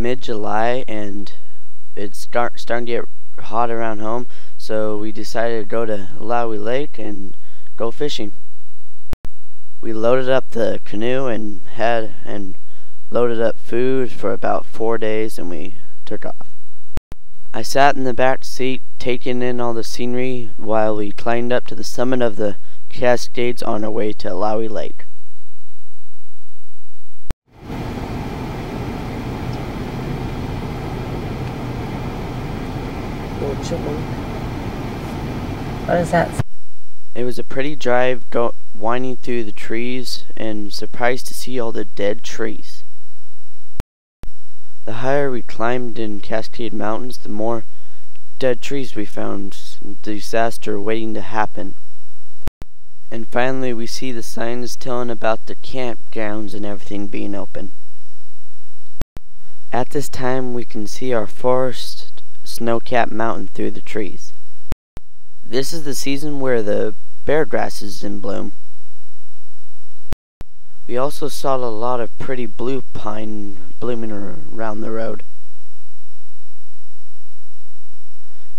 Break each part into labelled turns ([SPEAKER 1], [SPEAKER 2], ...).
[SPEAKER 1] mid-July and it's starting to get hot around home, so we decided to go to Lowry Lake and go fishing. We loaded up the canoe and loaded up food for about 4 days, and we took off. I sat in the back seat taking in all the scenery while we climbed up to the summit of the Cascades on our way to Lowry Lake.
[SPEAKER 2] What is that?
[SPEAKER 1] It was a pretty drive winding through the trees, and surprised to see all the dead trees. The higher we climbed in Cascade Mountains, the more dead trees we found, disaster waiting to happen. And finally we see the signs telling about the campgrounds and everything being open. At this time we can see our forest snow-capped mountain through the trees. This is the season where the bear grass is in bloom. We also saw a lot of pretty blue pine blooming around the road.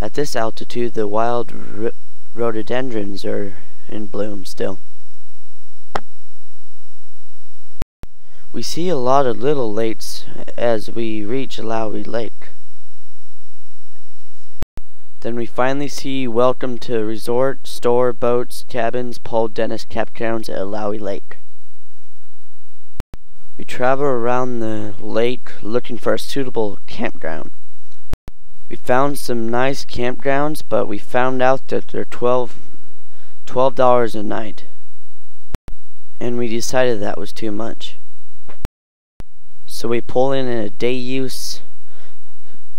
[SPEAKER 1] At this altitude, the wild rhododendrons are in bloom still. We see a lot of little lakes as we reach Lowry Lake. Then we finally see welcome to resort, store, boats, cabins, Paul Dennis campgrounds at Lowry Lake. We travel around the lake looking for a suitable campground. We found some nice campgrounds, but we found out that they're $12 a night, and we decided that was too much. So we pull in a day use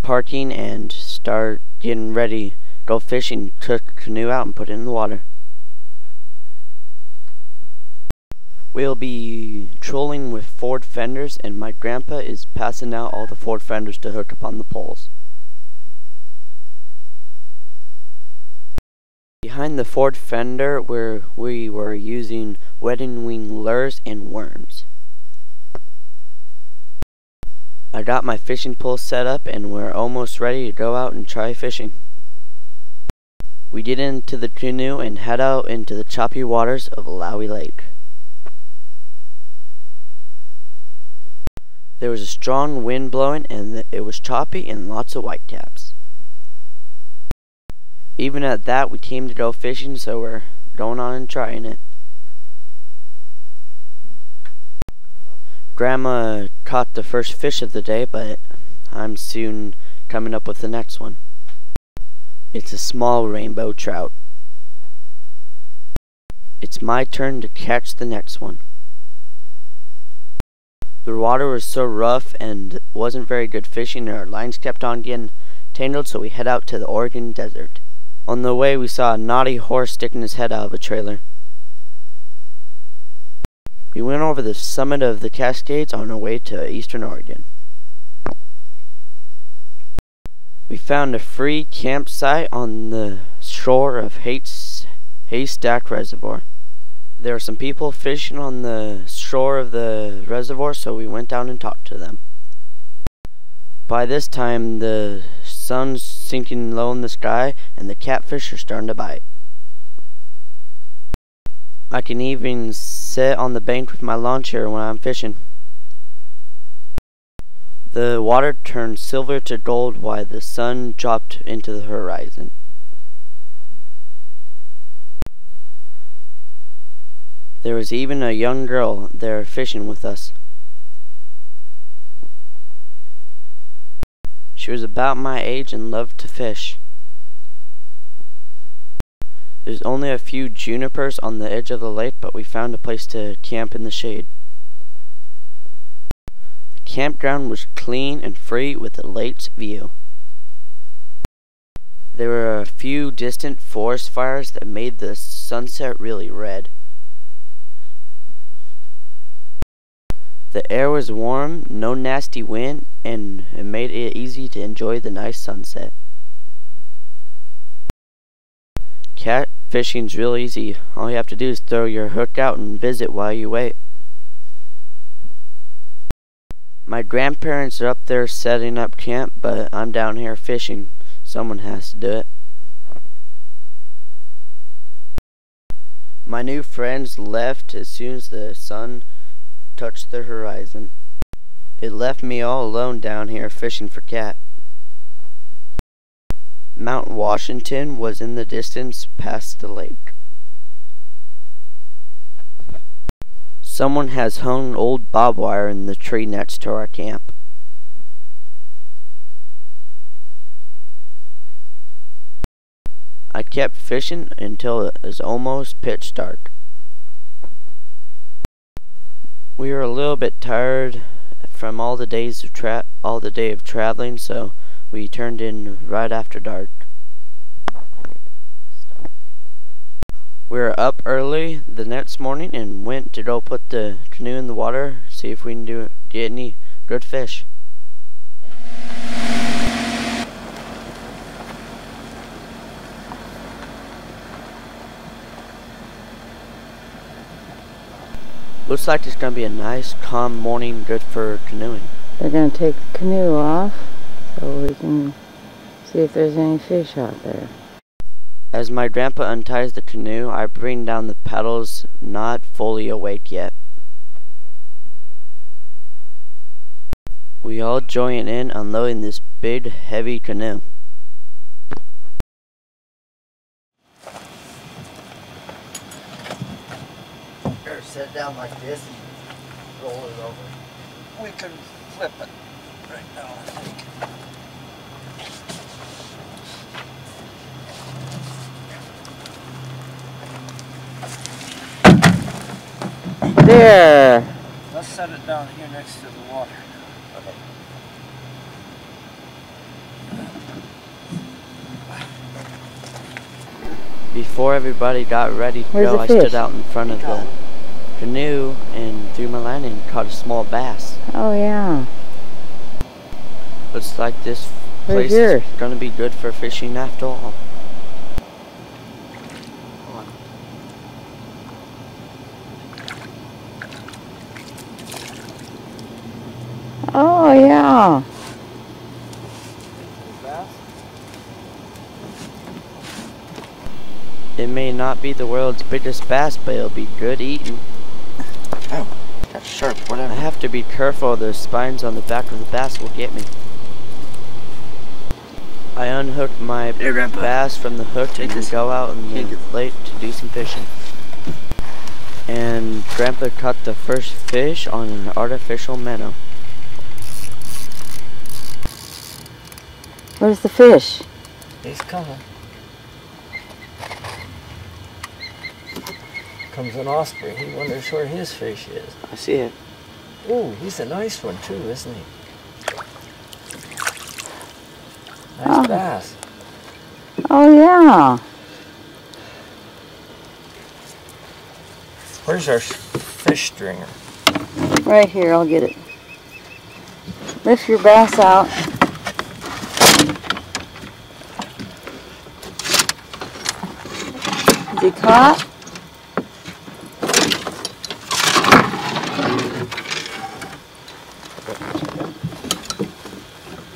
[SPEAKER 1] parking and start getting ready, go fishing, took the canoe out and put it in the water. We'll be trolling with Ford fenders, and my grandpa is passing out all the Ford fenders to hook up on the poles. Behind the Ford fender where we were using wedding wing lures and worms. I got my fishing pole set up and we're almost ready to go out and try fishing. We get into the canoe and head out into the choppy waters of Lowry Lake. There was a strong wind blowing and it was choppy and lots of whitecaps. Even at that, we came to go fishing, so we're going on and trying it. Grandma caught the first fish of the day, but I'm soon coming up with the next one. It's a small rainbow trout. It's my turn to catch the next one. The water was so rough and wasn't very good fishing, and our lines kept on getting tangled, so we head out to the Oregon desert. On the way, we saw a naughty horse sticking his head out of a trailer. We went over the summit of the Cascades on our way to eastern Oregon. We found a free campsite on the shore of Haystack Reservoir. There were some people fishing on the shore of the reservoir, so we went down and talked to them. By this time, the sun's sinking low in the sky and the catfish are starting to bite. I can even sit on the bank with my lawn chair when I'm fishing. The water turned silver to gold while the sun dropped into the horizon. There was even a young girl there fishing with us. She was about my age and loved to fish. There's only a few junipers on the edge of the lake, but we found a place to camp in the shade. The campground was clean and free with a lake's view. There were a few distant forest fires that made the sunset really red. The air was warm, no nasty wind, and it made it easy to enjoy the nice sunset. Catfishing's real easy. All you have to do is throw your hook out and visit while you wait. My grandparents are up there setting up camp, but I'm down here fishing. Someone has to do it. My new friends left as soon as the sun touched the horizon. It left me all alone down here fishing for cat. Mount Washington was in the distance past the lake. Someone has hung old barbed wire in the tree next to our camp. I kept fishing until it was almost pitch dark. We were a little bit tired from all the day of traveling, so we turned in right after dark. We were up early the next morning and went to go put the canoe in the water, see if we can get any good fish. Looks like it's going to be a nice, calm morning, good for canoeing.
[SPEAKER 2] They're going to take the canoe off so we can see if there's any fish out there.
[SPEAKER 1] As my grandpa unties the canoe, I bring down the paddles, not fully awake yet. We all join in unloading this big, heavy canoe. Here, set it down like this and roll it over. We can flip it right now, I think.
[SPEAKER 2] There!
[SPEAKER 3] Let's set it down here next to the water.
[SPEAKER 1] Okay. Before everybody got ready to go, I stood out in front of the canoe and threw my line and caught a small bass.
[SPEAKER 2] Oh yeah.
[SPEAKER 1] Looks like this place is going to be good for fishing after all.
[SPEAKER 2] Oh yeah.
[SPEAKER 1] It may not be the world's biggest bass, but it'll be good eating.
[SPEAKER 3] Oh, that's sharp, whatever.
[SPEAKER 1] I have to be careful, the spines on the back of the bass will get me. I unhook my bass from the hook and go out in the lake to do some fishing. And Grandpa caught the first fish on an artificial minnow.
[SPEAKER 2] Where's the fish?
[SPEAKER 3] He's coming. Comes an osprey. He wonders where his fish is.
[SPEAKER 1] I see it.
[SPEAKER 3] Ooh, he's a nice one too, isn't he? Nice
[SPEAKER 2] Oh.
[SPEAKER 3] bass.
[SPEAKER 2] Oh yeah.
[SPEAKER 3] Where's our fish stringer?
[SPEAKER 2] Right here, I'll get it. Lift your bass out. Is he caught?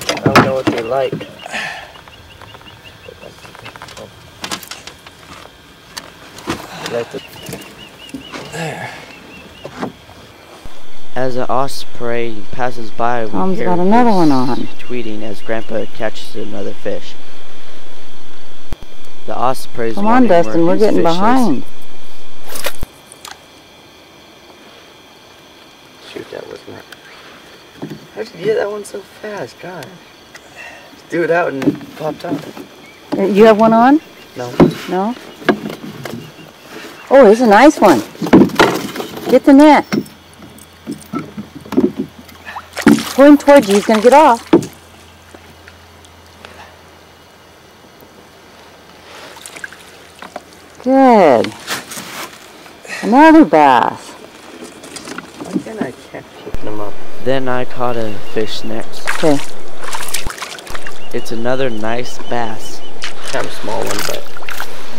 [SPEAKER 1] I don't know what they like.
[SPEAKER 3] There.
[SPEAKER 1] As an osprey passes by, we
[SPEAKER 2] Tom's
[SPEAKER 1] hear
[SPEAKER 2] got another
[SPEAKER 1] his
[SPEAKER 2] one on.
[SPEAKER 1] tweeting as Grandpa catches another fish. The osprey's
[SPEAKER 2] Come on,
[SPEAKER 1] wondering
[SPEAKER 2] Dustin,
[SPEAKER 1] where
[SPEAKER 2] we're
[SPEAKER 1] his
[SPEAKER 2] getting
[SPEAKER 1] fish is.
[SPEAKER 2] behind.
[SPEAKER 1] Shoot, that was not. How'd you get that one so fast? God. Threw it out and it popped out.
[SPEAKER 2] You have one on?
[SPEAKER 1] No.
[SPEAKER 2] No? Oh, it's a nice one. Get the net. Pull him towards you, he's going to get off. Good. Another bass.
[SPEAKER 1] Why can't I catch them up? Then I caught a fish next.
[SPEAKER 2] Okay.
[SPEAKER 1] It's another nice bass. Kind of a small one, but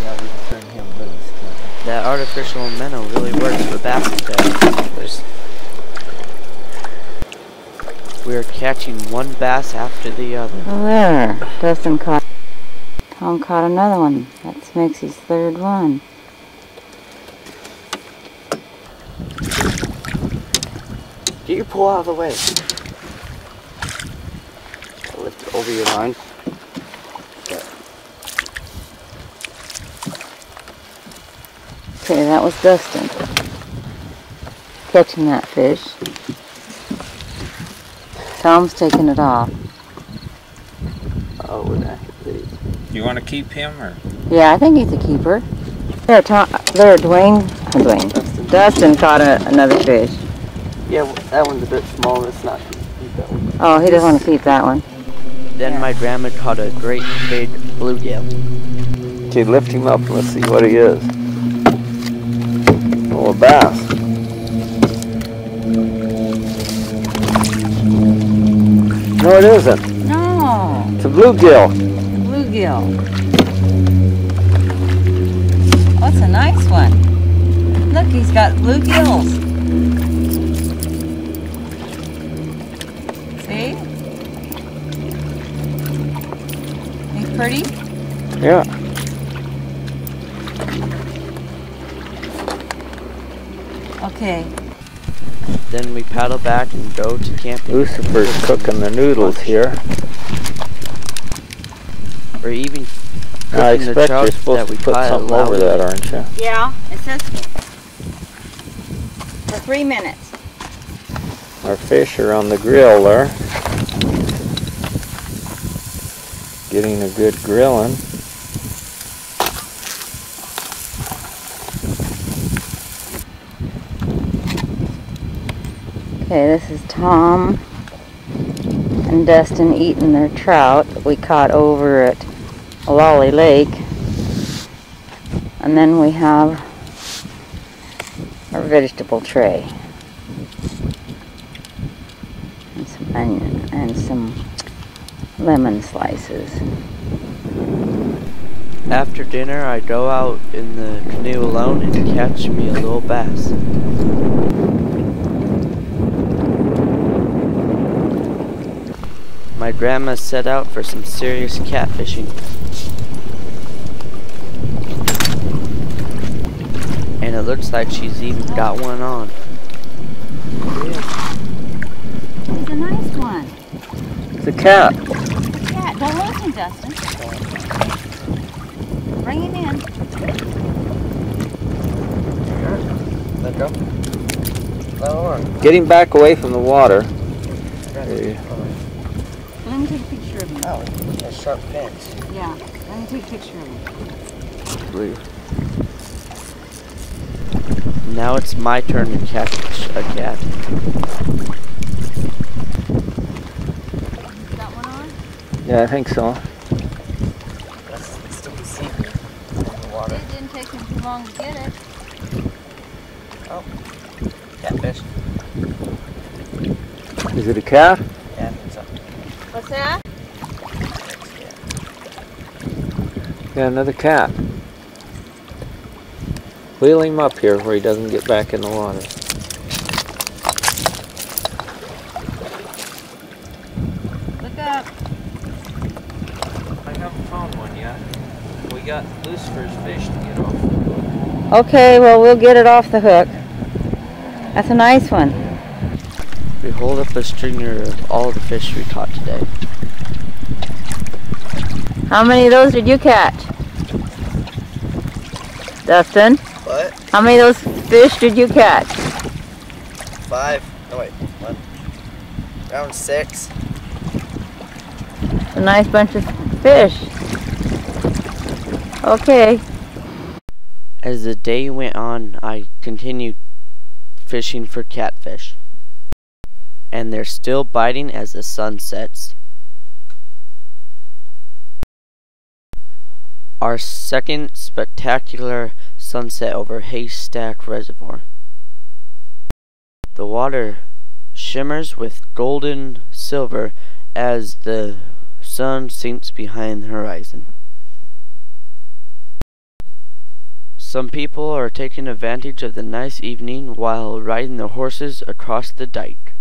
[SPEAKER 3] Yeah, we can turn him loose.
[SPEAKER 1] that artificial minnow really works for bass there. We're catching one bass after the other.
[SPEAKER 2] Oh, there. Dustin caught. Tom caught another one. That makes his third one.
[SPEAKER 1] Get your pole out of the way. I'll lift it over your line.
[SPEAKER 2] Okay, that was Dustin catching that fish. Tom's taking it off.
[SPEAKER 1] Oh, we're gonna have to leave.
[SPEAKER 3] You want to keep him or?
[SPEAKER 2] Yeah, I think he's a keeper. There, Tom. There, Dustin caught another fish.
[SPEAKER 1] Yeah, that one's a bit small. It's not keep that one.
[SPEAKER 2] Oh, he doesn't want to keep that one.
[SPEAKER 1] Then my grandma caught a great big bluegill.
[SPEAKER 4] Okay, lift him up. Let's see what he is. Oh, a bass. No, it isn't.
[SPEAKER 2] No,
[SPEAKER 4] It's a bluegill.
[SPEAKER 2] bluegill. Oh, it's a nice one. Look, he's got bluegills. See? He's pretty.
[SPEAKER 4] Yeah.
[SPEAKER 2] Okay.
[SPEAKER 1] Then we paddle back and go to camping.
[SPEAKER 4] Lucifer's cooking the noodles here.
[SPEAKER 1] Or even
[SPEAKER 4] I
[SPEAKER 1] cooking the
[SPEAKER 4] expect
[SPEAKER 1] trout
[SPEAKER 4] you're supposed
[SPEAKER 1] that
[SPEAKER 4] to
[SPEAKER 1] we
[SPEAKER 4] put
[SPEAKER 1] caught at
[SPEAKER 4] something over
[SPEAKER 1] Lowry.
[SPEAKER 4] that, aren't you?
[SPEAKER 2] Yeah, it says for 3 minutes.
[SPEAKER 4] Our fish are on the grill there. Getting a good grilling.
[SPEAKER 2] Okay, this is Tom and Dustin eating their trout that we caught over at Lolly Lake. And then we have our vegetable tray. And some onion and some lemon slices.
[SPEAKER 1] After dinner, I go out in the canoe alone and catch me a little bass. My grandma set out for some serious catfishing. And it looks like she's even got one on.
[SPEAKER 2] It's a nice one.
[SPEAKER 4] It's a cat.
[SPEAKER 2] Yeah, don't lose him, Dustin. Bring him in.
[SPEAKER 1] Let go. Lower.
[SPEAKER 4] Get him back away from the water. Okay.
[SPEAKER 2] Let me take a picture of him.
[SPEAKER 1] Oh, a sharp fence.
[SPEAKER 2] Yeah, let me take a picture of him.
[SPEAKER 1] Now it's my turn to catch a cat.
[SPEAKER 2] Is that one on?
[SPEAKER 4] Yeah, I think so.
[SPEAKER 1] That's still deceiving in the water.
[SPEAKER 2] It didn't take him too long to get it.
[SPEAKER 1] Oh, catfish.
[SPEAKER 4] Is it a cat?
[SPEAKER 1] Yeah, I think so.
[SPEAKER 2] What's that?
[SPEAKER 4] Yeah, another cat. Wheel him up here where he doesn't get back in the water.
[SPEAKER 2] Look up.
[SPEAKER 3] I haven't found one yet. We got Lucifer's fish to get off.
[SPEAKER 2] Okay, well, we'll get it off the hook. That's a nice one.
[SPEAKER 1] We hold up a stringer of all the fish we caught today.
[SPEAKER 2] How many of those did you catch? Dustin?
[SPEAKER 1] What?
[SPEAKER 2] How many of those fish did you catch?
[SPEAKER 1] 5. No, wait. 1. Around 6.
[SPEAKER 2] A nice bunch of fish. Okay.
[SPEAKER 1] As the day went on, I continued fishing for catfish. And they're still biting as the sun sets. Our second spectacular sunset over Haystack Reservoir. The water shimmers with golden silver as the sun sinks behind the horizon. Some people are taking advantage of the nice evening while riding their horses across the dike.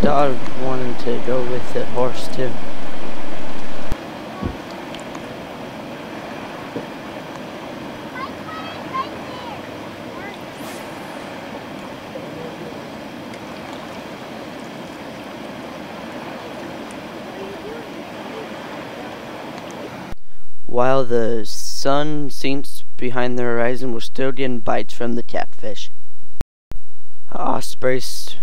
[SPEAKER 1] dog wanted to go with the horse too. While the sun sinks behind the horizon, we're still getting bites from the catfish. Ospreys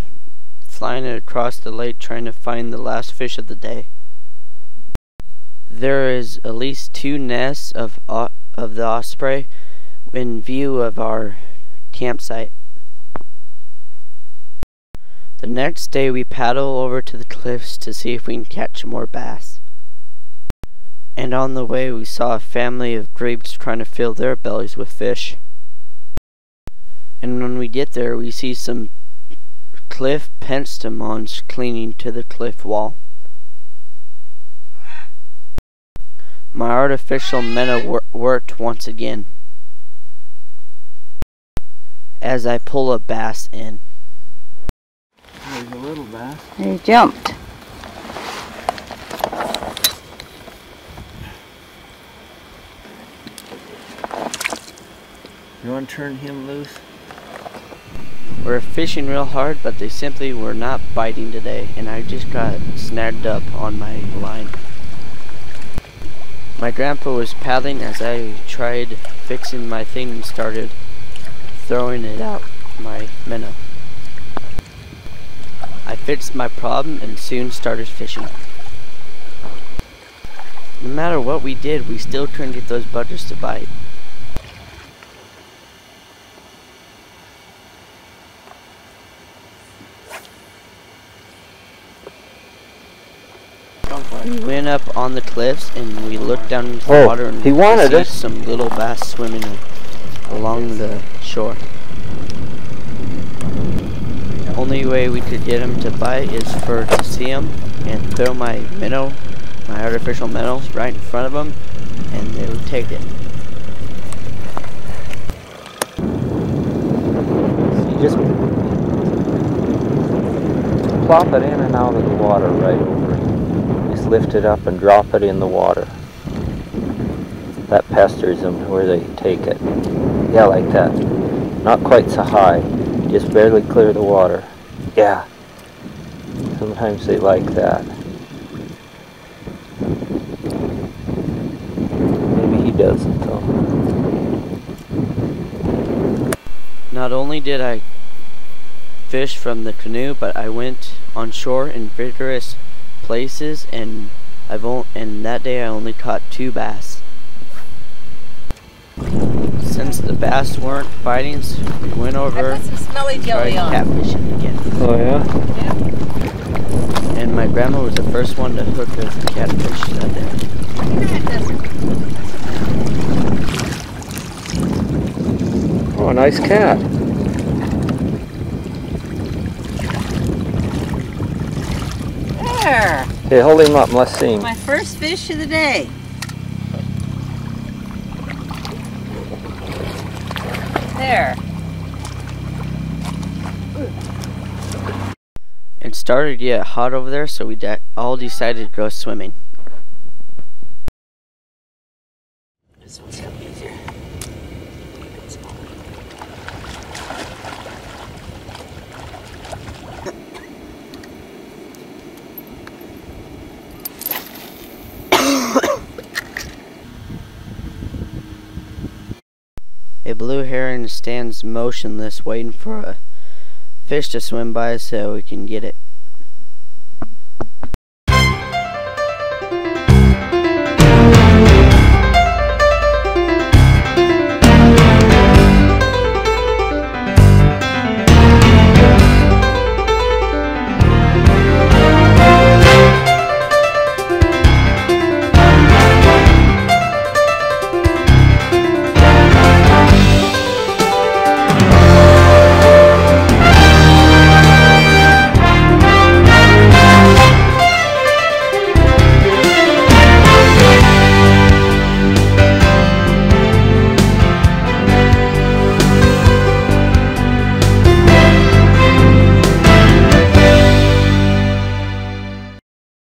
[SPEAKER 1] flying across the lake trying to find the last fish of the day. There is at least 2 nests of the osprey in view of our campsite. The next day we paddle over to the cliffs to see if we can catch more bass. And on the way we saw a family of grebes trying to fill their bellies with fish. And when we get there we see some cliff pentstemons clinging to the cliff wall. My artificial minnow worked once again as I pull a bass in.
[SPEAKER 3] There's a little bass.
[SPEAKER 2] He jumped.
[SPEAKER 3] You want to turn him loose?
[SPEAKER 1] We're fishing real hard, but they simply were not biting today, and I just got snagged up on my line. My grandpa was paddling as I tried fixing my thing and started throwing it out my minnow. I fixed my problem and soon started fishing. No matter what we did, we still couldn't get those buggers to bite. We went up on the cliffs and we looked down into the water and
[SPEAKER 4] he wanted
[SPEAKER 1] see
[SPEAKER 4] it.
[SPEAKER 1] some little bass swimming along the shore. Only way we could get him to bite is to see him and throw my minnow, my artificial minnow, right in front of them, and they would take it.
[SPEAKER 4] You just plop it in and out of the water right over it. Just lift it up and drop it in the water. That pesters them to where they take it. Yeah, like that. Not quite so high. Just barely clear the water. Yeah. Sometimes they like that. Maybe he doesn't though.
[SPEAKER 1] Not only did I fish from the canoe, but I went on shore in vigorous places, and that day I only caught 2 bass. Since the bass weren't biting, we went over and tried catfishing again.
[SPEAKER 4] Oh yeah?
[SPEAKER 2] Yeah.
[SPEAKER 1] And my grandma was the first one to hook a catfish that day.
[SPEAKER 4] Oh, a nice cat.
[SPEAKER 2] There!
[SPEAKER 4] Hey, hold him up and let's see him.
[SPEAKER 2] My first fish of the day. There.
[SPEAKER 1] It started to get hot over there, so we all decided to go swimming.
[SPEAKER 3] This one's gonna be easier.
[SPEAKER 1] A blue heron stands motionless, waiting for a fish to swim by so we can get it.